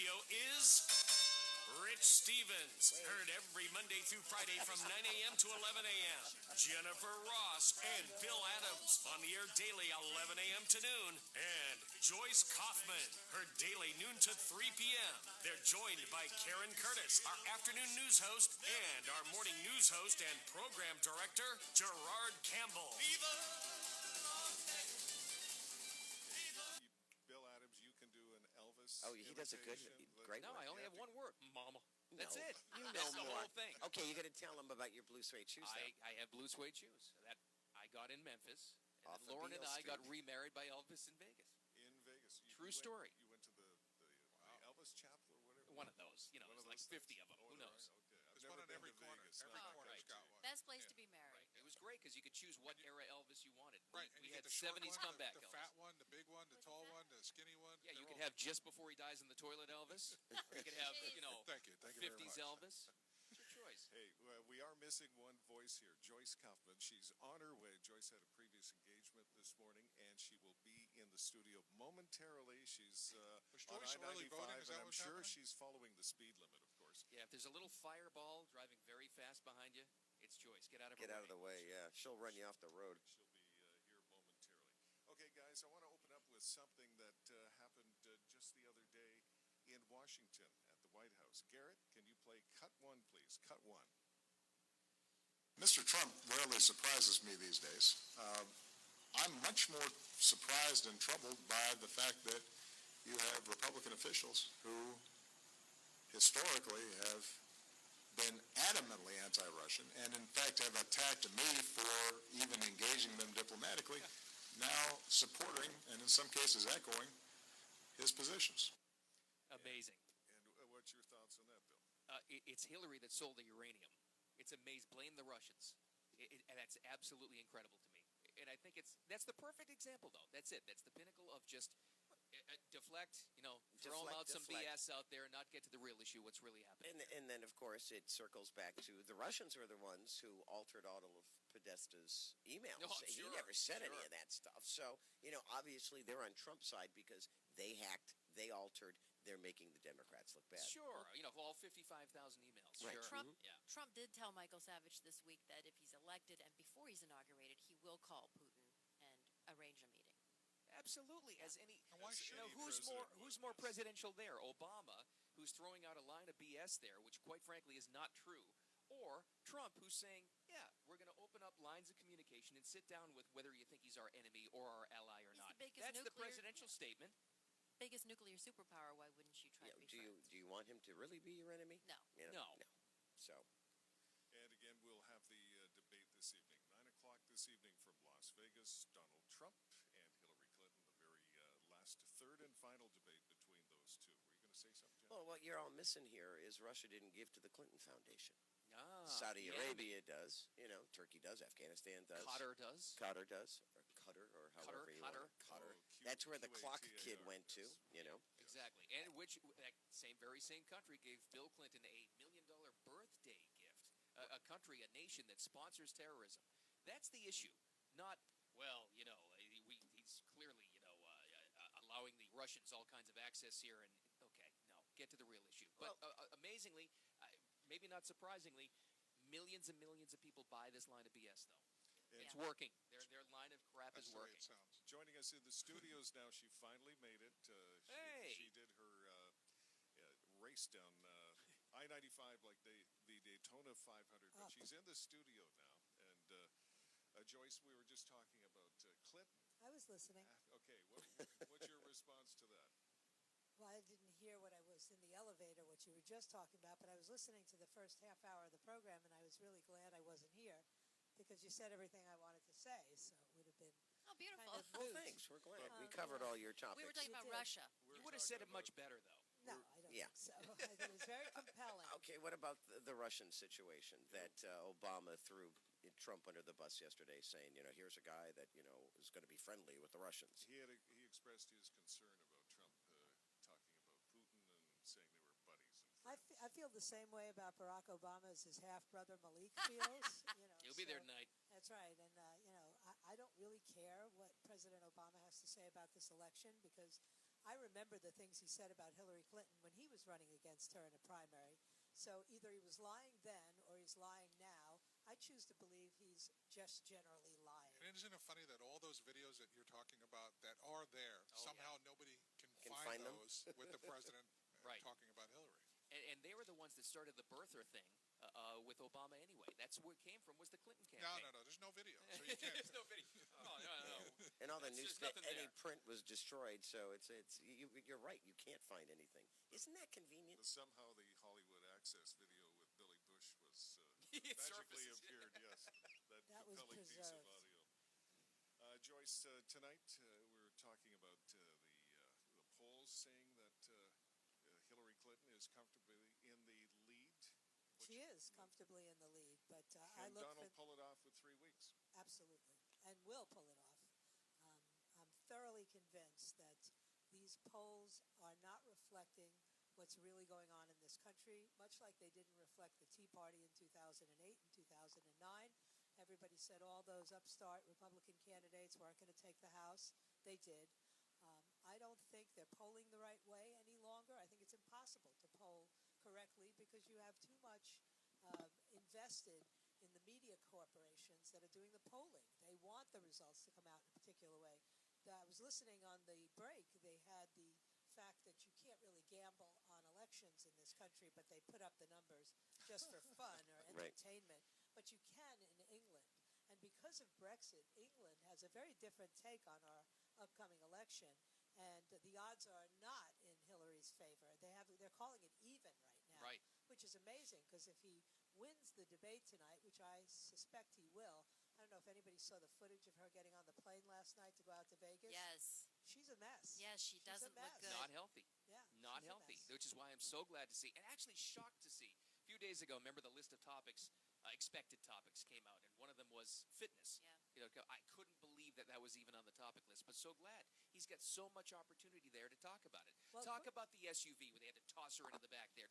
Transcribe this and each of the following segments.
studio is Rich Stevens. Heard every Monday through Friday from 9 a.m. to 11 a.m. Jennifer Ross and Bill Adams on the air daily 11 a.m. to noon. And Joyce Kaufman, heard daily noon to 3 p.m. They're joined by Karen Curtis, our afternoon news host, and our morning news host and program director, Gerard Campbell. Bill Adams, you can do an Elvis. Oh, he does a good, great No, one. I only have one word, Mama. That's No, it. You know That's the more. whole thing. Okay, you got to tell him about your blue suede shoes. I have blue suede shoes that I got in Memphis. And Off then the Lauren and Beale I got Street. remarried by Elvis in Vegas. In Vegas. True story. You went to the Elvis Chapel or whatever? One of those. You know, One there's of like those 50 of them. Oh, Who there knows? are? Okay. I've There's never one on been every to corner. Vegas. Every Oh, corner's right. got one. Best place to be married. It was great because you could choose what era Elvis you wanted. Right. We and you had get the short 70s one, comeback the Elvis. fat one, the big one, the tall one, the skinny one. Yeah, you They're could all- have just before he dies in the toilet Elvis. Or you could have, Thank you. Thank you very 50s much. Elvis. It's your choice. Hey, we are missing one voice here, Joyce Kaufman. She's on her way. Joyce had a previous engagement this morning, and she will be in the studio momentarily. She's Was on Joyce early I-95, voting? Is that and I'm what's sure happening? she's following the speed limit, of course. Yeah, if there's a little fireball driving very fast behind you, it's Joyce. Get out of her Get out of the way, yeah. She'll run you off the road. She'll be here momentarily. Okay, guys, I want to open up with something that happened just the other day in Washington at the White House. Garrett, can you play cut one, please? Cut one. Mr. Trump rarely surprises me these days. I'm much more surprised and troubled by the fact that you have Republican officials who historically have been adamantly anti-Russian and in fact have attacked me for even engaging them diplomatically, now supporting and in some cases echoing his positions. Amazing. And what's your thoughts on that, Bill? It's Hillary that sold the uranium. It's amazing. Blame the Russians. And that's absolutely incredible to me. And I think that's the perfect example, though. That's it. That's the pinnacle of just deflect, throw them out some BS out there and not get to the real issue, what's really happening. And then, of course, it circles back to the Russians are the ones who altered all of Podesta's emails. No, I'm He sure, never said any sure. of that stuff. So, obviously they're on Trump's side because they hacked, they altered, they're making the Democrats look bad. Sure. All 55,000 emails. Right. Sure. Trump, Yeah. Trump did tell Michael Savage this week that if he's elected and before he's inaugurated, he will call Putin and arrange a meeting. Absolutely. As any, And why should any who's president more would, yes. presidential there? Obama, who's throwing out a line of BS there, which quite frankly is not true, or Trump, who's saying, yeah, we're going to open up lines of communication and sit down with whether you think he's our enemy or our ally or He's not. the biggest That's the nuclear- presidential statement. Biggest nuclear superpower, why wouldn't you try to be Do friends? you want him to really be your enemy? No. No. So, And again, we'll have the debate this evening, 9 o'clock this evening from Las Vegas. Donald Trump and Hillary Clinton, the very last, third and final debate between those two. Were you going to say something, John? well, what you're all missing here is Russia didn't give to the Clinton Foundation. Saudi yeah. Arabia does. Turkey does. Afghanistan does. Qatar does. Qatar does. Or Qatar, or however you want it. Oh, Qatar. Q- That's where the clock QATAR, kid went to, yes. Exactly. And which that very same country gave Bill Clinton $1 million birthday gift. A country, a nation that sponsors terrorism. That's the issue. Not, he's clearly, allowing the Russians all kinds of access here. And, okay, no, get to the real issue. But amazingly, maybe not surprisingly, millions and millions of people buy this line of BS, though. It's working. Their line of crap That's is the way working. it sounds. Joining us in the studios now, she finally made it. Hey! She did her race down I-95 like the Daytona 500, but she's in the studio now. And Joyce, we were just talking about Clinton. I was listening. Okay, what's your response to that? Well, I didn't hear what I was in the elevator, what you were just talking about, but I was listening to the first half hour of the program, and I was really glad I wasn't here because you said everything I wanted to say, so it would have been Oh, beautiful. kind of Well, moot. thanks. We're glad. We Um, covered all your topics. We were talking You about did. Russia. We're You would have said it talking much better, though. No, I don't Yeah. think so. It was very compelling. Okay, what about the Russian situation that Obama threw Trump under the bus yesterday, saying, here's a guy that, is going to be friendly with the Russians? He expressed his concern about Trump talking about Putin and saying they were buddies. I feel the same way about Barack Obama as his half-brother Malik feels. He'll be there so- tonight. That's right, and I don't really care what President Obama has to say about this election because I remember the things he said about Hillary Clinton when he was was running against her in a primary. So either he was lying then or he's lying now. I choose to believe he's just generally lying. And isn't it funny that all those videos that you're talking about that are there, Oh, somehow nobody can find find them? those with the president Right. talking about Hillary? And they were the ones that started the birther thing with Obama anyway. That's where it came from, was the Clinton No, campaign. no, no. There's no video, so you can't. There's no video. Oh, no. And all the There's news, nothing any there. print was destroyed, so you're right, you can't find anything. Isn't that convenient? But somehow the Hollywood Access video with Billy Bush was It magically surfaces. appeared, yes. That was compelling piece of preserved. audio. Joyce, tonight we're talking about the polls saying that Hillary Clinton is comfortably in the lead. She is comfortably in the lead, but I Can look Donald for pull it off with 3 weeks? absolutely, and will pull it off. I'm thoroughly convinced that these polls are not reflecting what's really going on in this country, much like they didn't reflect the Tea Party in 2008 and 2009. Everybody said all those upstart Republican candidates weren't going to take the House. They did. I don't think they're polling the right way any longer. I think it's impossible to poll correctly because you have too much invested in the media corporations that are doing the polling. They want the results to come out in a particular way. I was listening on the break. They had the fact that you can't really gamble on elections in this country, but they put up the numbers just for fun or Right. entertainment. But you can in England. And because of Brexit, England has a very different take on our upcoming election. And the odds are not in Hillary's favor. They're calling it even right now, Right. which is amazing because if he wins the debate tonight, which I suspect he will, I don't know if anybody saw the footage of her getting on the plane last night to go out to Vegas. Yes. She's a mess. Yes, she She's a doesn't look mess. good. Not healthy. Yeah, Not she's a healthy, mess. which is why I'm so glad to see, and actually shocked to see. A few days ago, remember the list of topics, expected topics came out, and one of them was fitness. Yeah. I couldn't believe that was even on the topic list, but so glad. He's got so much opportunity there to talk about it. Well, Talk about the SUV where they had to toss her into the back there.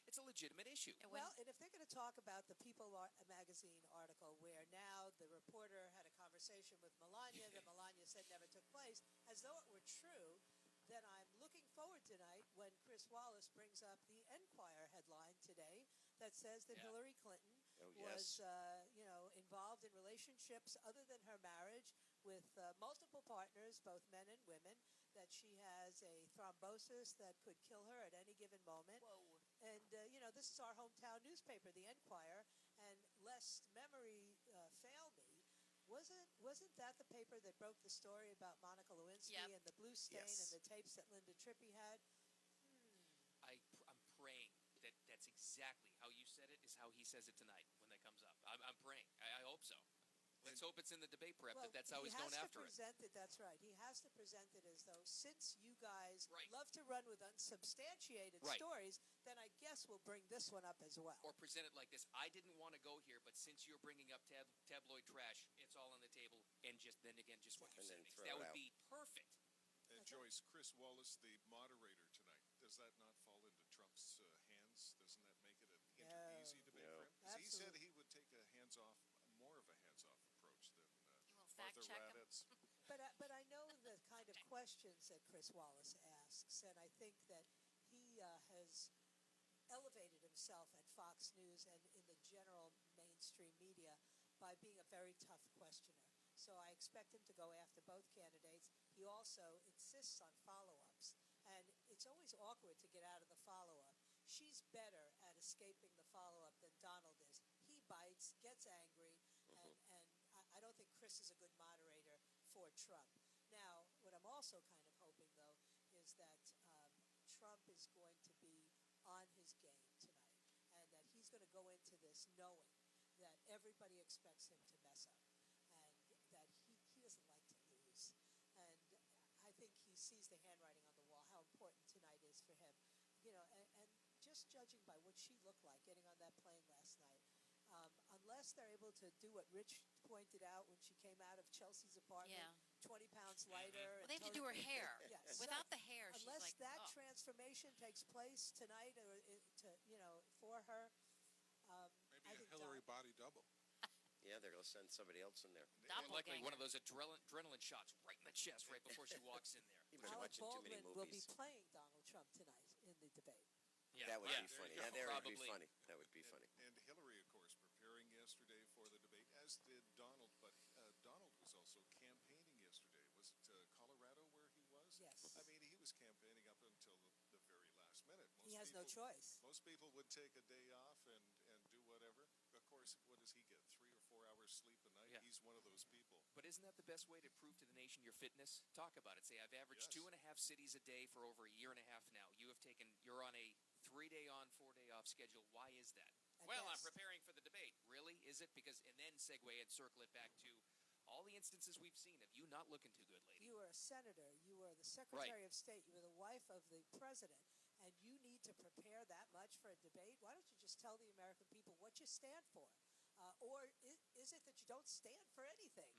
It's a legitimate issue. And when- Well, and if they're going to talk about the People magazine article where now the reporter had a conversation with Melania that Melania said never took place, as though it were true, then I'm looking forward tonight when Chris Wallace brings up the Enquirer headline today that says that Yeah. Hillary Clinton Oh, was, yes. involved in relationships other than her marriage with multiple partners, both men and women, that she has a thrombosis that could kill her at any given moment. Whoa. And, this is our hometown newspaper, the Enquirer, and lest memory fail me, wasn't that the paper that broke the story about Monica Lewinsky Yep. and the blue stain Yes. and the tapes that Linda Trippy had? I'm praying that's exactly how you said it is how he says it tonight when that comes up. I'm praying. I hope so. Let's hope it's in the debate prep that's how he's going after he it. has to present it, that's right. He has to present it as though, since you guys Right. love to run with unsubstantiated Right. stories, then I guess we'll bring this one up as well. Or present it like this: I didn't want to go here, but since you're bringing up tabloid trash, it's all on the table. And just what you And said, then Nix. throw That it would out. be perfect. And Joyce, Chris Wallace, the moderator tonight, does that not fall into Trump's hands? Doesn't that make it an easy debate No. for him? 'Cause he said Absolutely. he would take more of a hands-off approach than You will fact Arthur check him. Raddatz. But I know the kind of questions that Chris Wallace asks, and I think that he has elevated himself at Fox News and in the general mainstream media by being a very tough questioner. So I expect him to go after both candidates. He also insists on follow-ups, and it's always awkward to get out of the follow-up. She's better at escaping the follow-up than Donald is. He bites, gets angry, and I don't think Chris is a good moderator for Trump. Now, what I'm also kind of hoping, though, is that Trump is going to be on his game tonight, and that he's going to go into this knowing that everybody expects him to mess up, and that he doesn't like to lose. And I think he sees the handwriting on the wall, how important tonight is for him. And just judging by what she looked like getting on that plane last night, unless they're able to do what Rich pointed out when she came out of Chelsea's apartment, Yeah. 20 pounds lighter. Well, they have to do her hair. Yes. Without the hair, she's Unless like, that oh. transformation takes place tonight, or for her, Maybe I a think Hillary body double. Yeah, they're going to send somebody else in there. Likely Doppelganger. one of those adrenaline shots right in the chest right before she walks in there. You've been Alec watching too many Baldwin will be movies. playing Donald Trump tonight in the debate. would Yeah, be there funny. you go. Yeah, that would be Probably. funny. That would be funny. And Hillary, of course, preparing yesterday for the debate, as did Donald. But Donald was also campaigning yesterday. Was it Colorado where he was? Yes. I mean, he was campaigning up until the very last minute. He has no choice. Most people would take a day off and do whatever. Of course, what does he get? 3 or 4 hours sleep a night? Yeah. He's one of those people. But isn't that the best way to prove to the nation your fitness? Talk about it. Say, I've averaged Yes. 2.5 cities a day for over a year and a half now. You're on a 3-day on, 4-day off schedule. Why is that? At Well, I'm best. preparing for the debate. Really? Is it? Because, and then segue and circle it back to all the instances we've seen of you not looking too good, lady. You were a senator. You were the Secretary of State. You were the wife of the president. And you need to prepare that much for a debate? Why don't you just tell the American people what you stand for? Or is it that you don't stand for anything?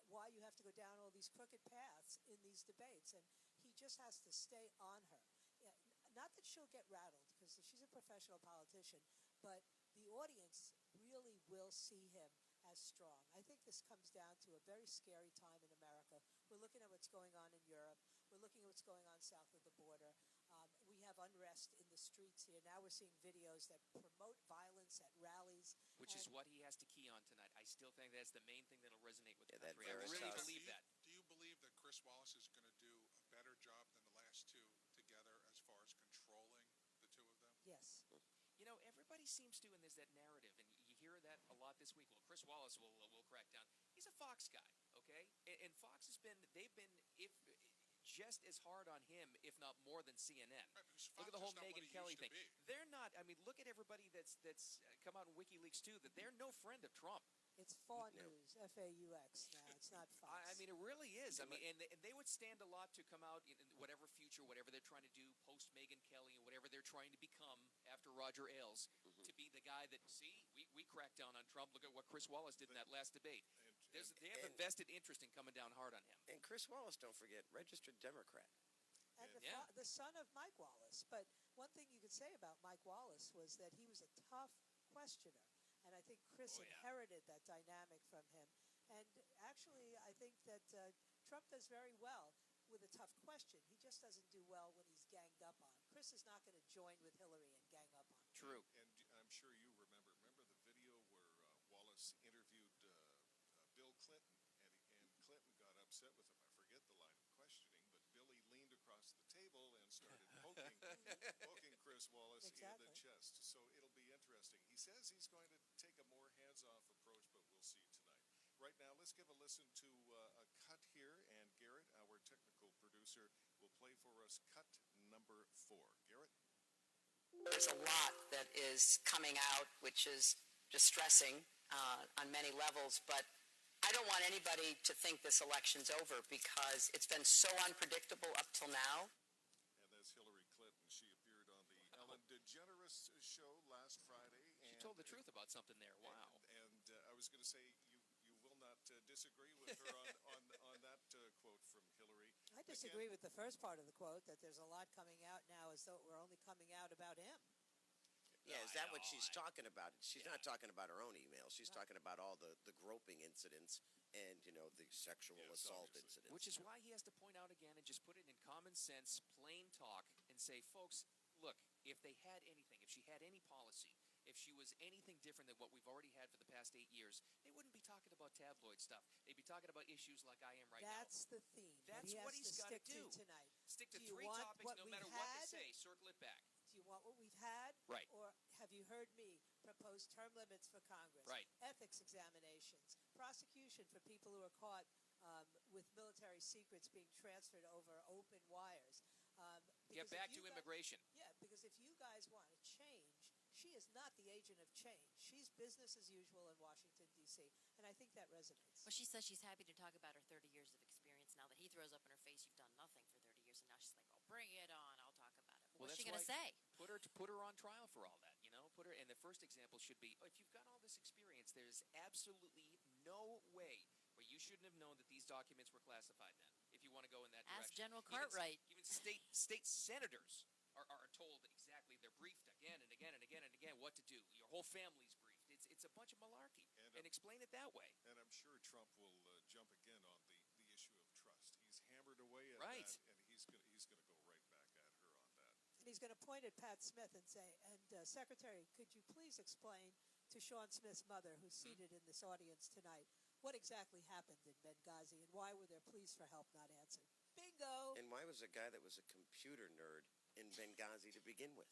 Why you have to go down all these crooked paths in these debates? And he just has to stay on her. Yeah, not that she'll get rattled, because she's a professional politician, but the audience really will see him as strong. I think this comes down to a very scary time in America. We're looking at what's going on in Europe. We're looking at what's going on south of the border. We have unrest in the streets here. Now we're seeing videos that promote violence at rallies. Which is what he has to key on tonight. I still think that's the main thing that'll resonate with the Yeah, that country. I really Veritas- believe that. Do you believe that Chris Wallace is going to do a better job than the last two together as far as controlling the two of them? Yes. You know, everybody seems to, and there's that narrative, and you hear that a lot this week. Well, Chris Wallace will crack down. He's a Fox guy, okay? And Fox they've been just as hard on him, if not more than CNN. Right, because Look at Fox the whole is not what Megyn he Kelly used to thing. be. They're not. I mean, look at everybody that's come out in WikiLeaks too. That they're no friend of Trump. It's FAU News, F-A-U-X now. It's not Fox. I mean, it really is. I mean, and they would stand a lot to come out in whatever future, whatever they're trying to do, post Megyn Kelly, and whatever they're trying to become after Roger Ailes, to be the guy that, see, we cracked down on Trump. Look at what Chris Wallace did in that last debate. They have a vested interest in coming down hard on him. And Chris Wallace, don't forget, registered Democrat. And Yeah. the son of Mike Wallace. But one thing you could say about Mike Wallace was that he was a tough questioner. And I think Chris Oh, yeah. inherited that dynamic from him. And actually, I think that Trump does very well with a tough question. He just doesn't do well when he's ganged up on. Chris is not going to join with Hillary and gang up on her. True. And I'm sure you remember the video where Wallace interviewed Bill Clinton, and Clinton got upset with him. I forget the line of questioning, but Billy leaned across the table and started poking Chris Wallace in Exactly. the chest. So it'll be interesting. He says he's going to take a more hands-off approach, but we'll see tonight. Right now, let's give a listen to a cut here, and Garrett, our technical producer, will play for us cut number 4. Garrett? There's a lot that is coming out, which is distressing on many levels, but I don't want anybody to think this election's over because it's been so unpredictable up till now. And that's Hillary Clinton. She appeared on the Ellen DeGeneres show last Friday. She and, told the truth about something there. Wow. And I was going to say, you will not disagree with her on that quote from Hillary. I disagree with the first part of the quote, that there's a lot coming out now as though we're only coming out about him. Yeah, is that what she's talking about? She's Yeah. not talking about her own emails. She's talking about all the groping incidents and, the sexual Yes, assault obviously. incidents. Which is why he has to point out again and just put it in common sense, plain talk, and say, folks, look, if they had anything, if she had any policy, if she was anything different than what we've already had for the past 8 years, they wouldn't be talking about tabloid stuff. They'd be talking about issues like I am right That's the theme. That's that he what has he's to gotta stick do. to tonight. now. Stick to Do you 3 want topics, what no we've matter what had? they say. Circle it back. Do you want what we've had? Right. Or have you heard me propose term limits for Congress? Right. Ethics examinations, prosecution for people who are caught with military secrets being transferred over open wires. Get Because if back you to guys- immigration. Yeah, because if you guys want to change, she is not the agent of change. She's business as usual in Washington, D.C., and I think that resonates. Well, she says she's happy to talk about her 30 years of experience now that he throws up in her face, you've done nothing for 30 years, and now she's like, oh, bring it on, I'll talk about it. Well, What's she that's going to why- say? Put her on trial for all that, Put her, and the first example should be, if you've got all this experience, there's absolutely no way where you shouldn't have known that these documents were classified then, if you want to go in that Ask direction. General Even Cartwright. Even state senators are told exactly, they're briefed again and again and again and again what to do. Your whole family's briefed. It's a bunch of malarkey. And explain it that way. And I'm sure Trump will jump again on the issue of trust. He's hammered away at Right. that, and he's going to go right back at her on that. And he's going to point at Pat Smith and say, Secretary, could you please explain to Sean Smith's mother, who's seated in this audience tonight, what exactly happened in Benghazi and why were their pleas for help not answered? Bingo! And why was a guy that was a computer nerd in Benghazi to begin with?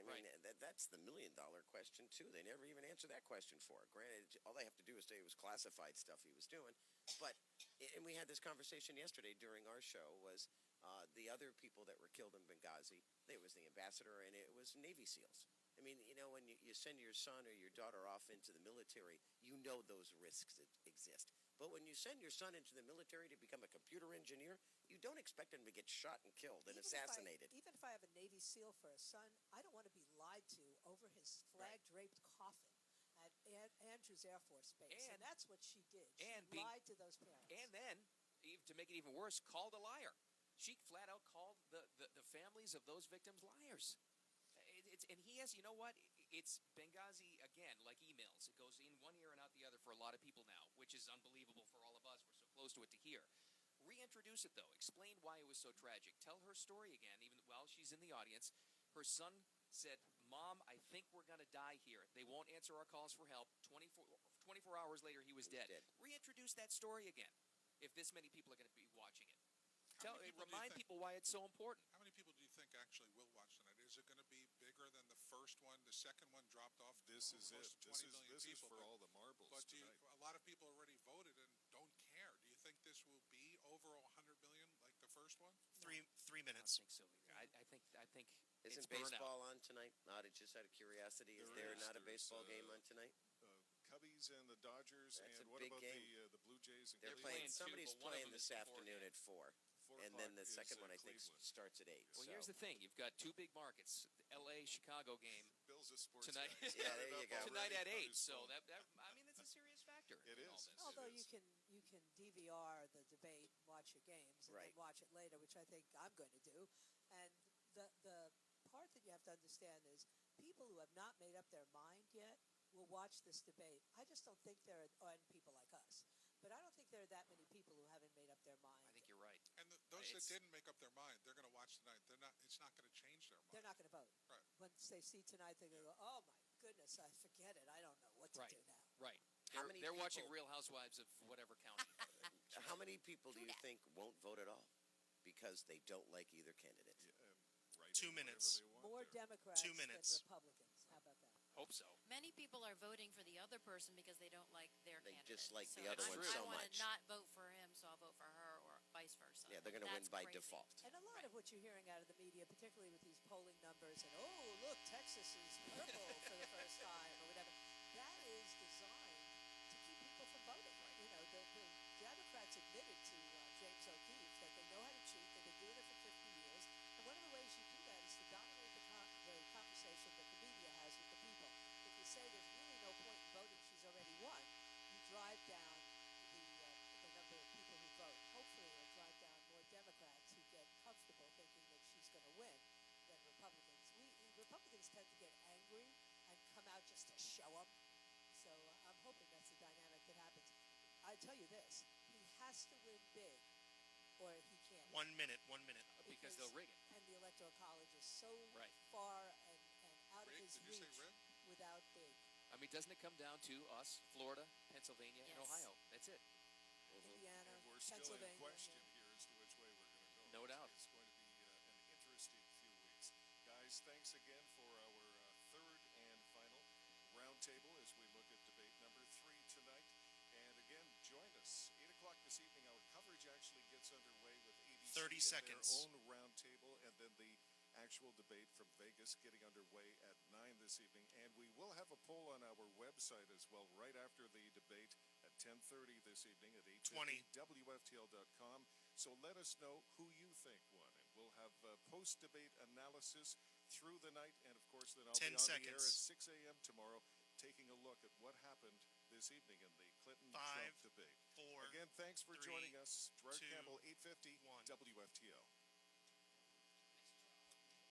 Right. I mean, that's the million-dollar question, too. They never even answered that question for it. Granted, all they have to do is say it was classified stuff he was doing. But, and we had this conversation yesterday during our show, was the other people that were killed in Benghazi, it was the ambassador and it was Navy SEALs. I mean, you know, when you send your son or your daughter off into the military, you know those risks exist. But when you send your son into the military to become a computer engineer, you don't expect him to get shot and killed and assassinated. Even if I have a Navy SEAL for a son, I don't want to be lied to over his flag-draped coffin at Andrews Air Force Base. And that's what she did. She lied to those parents. And then, to make it even worse, called a liar. She flat out called the families of those victims liars. And he has, you know what? It's Benghazi, again, like emails. It goes in one ear and out the other for a lot of people now, which is unbelievable for all of us. We're so close to it to hear. Reintroduce it, though. Explain why it was so tragic. Tell her story again, even while she's in the audience. Her son said, Mom, I think we're going to die here. They won't answer our calls for help. 24 hours later, he was dead. Reintroduce that story again, if this many people are going to be watching it. Remind people why it's so important. How many people do you think actually will watch tonight? Is it going to be bigger than the first one? The second one dropped off. This is it. Close to 20 million This is people, for all the marbles but tonight. a lot of people already voted and don't care. Do you think this will be over 100 million like the first one? 3 I minutes. don't think so either. I think Isn't it's burnout. baseball on tonight? Just out of curiosity, is there not a baseball game on tonight? Cubbies and the Dodgers, That's and a what big about game. the Blue Jays and They're Cleveland? playing. two, Somebody's but one of playing them this is afternoon at 4. 4 And then the o'clock second is, one, I think, Cleveland. starts at 8. Well, so. here's the thing. You've got two big markets, the L.A.-Chicago game Bill's a sports tonight. guy. He's Yeah, got there it you up go. tonight already at on 8. his So phone. that's a serious factor. It in all is. this. Although It you can DVR the debate and watch your games and Right. then watch it later, which I think I'm going to do. And the part that you have to understand is people who have not made up their mind yet will watch this debate. I just don't think there are people like us. But I don't think there are that many people who haven't made up their mind. I think you're right. And those that didn't make up their mind, they're going to watch tonight. It's not going to change their mind. They're not going to vote. Right. Once they see tonight, they're going to go, oh, my goodness, I forget it. I don't know what to Right. do now. Right. How many They're watching people- Real Housewives of whatever county. How many people do you think won't vote at all because they don't like either candidate? Right 2 in whatever minutes. they want More there. Democrats 2 minutes. than Republicans. How about that? Hope so. Many people are voting for the other person because they don't like their They candidate. dislike so the other one I so want much. to not vote for him, so I'll vote for her, or vice versa. Yeah, they're going to win That's by crazy. default. And a lot of what you're hearing out of the media, particularly with these polling numbers, and oh, look, Texas is purple for the first time, or whatever, that is designed to keep people from voting. You know, the Democrats admitted to James O'Keefe that they know how to cheat, they've been doing it for 50 years, and one of the ways you do that is to dominate the conversation that the media has with the people. If you say there's really no point in voting, she's already won, you drive down the number of people who vote. Hopefully it'll drive down more Democrats who get comfortable thinking that she's going to win than Republicans. Republicans tend to get angry and come out just to show them. So I'm hoping that's the dynamic that happens. I tell you this, he has to win big or he can't. 1 minute. Because they'll rig it. And the Electoral College is so Right. far and out of Rigged? his Did you say reach rigged? without big. I mean, doesn't it come down to us, Florida, Pennsylvania, and Yes. Ohio? That's it. Indiana, And we're still in Pennsylvania. question here as to which way we're going to go. No doubt. It's going to be an interesting few weeks. Guys, thanks again for our third and final roundtable as we look at debate number 3 tonight. And again, join us. 8 o'clock this evening, our coverage actually gets underway with ABC 30 and seconds. their own roundtable, and then the actual debate from Vegas getting underway at 9 this evening. And we will have a poll on our website as well right after the debate at 10:30 this evening at 8:20 WFTL.com. So let us know who you think won. And we'll have post-debate analysis through the night. And, of course, then I'll 10 be on the air at seconds. 6 a.m. tomorrow taking a look at what happened this evening in the Clinton-Trump 5, debate. 4. Again, thanks for 3, joining us. Gerard 2, Campbell, 850 1. WFTL.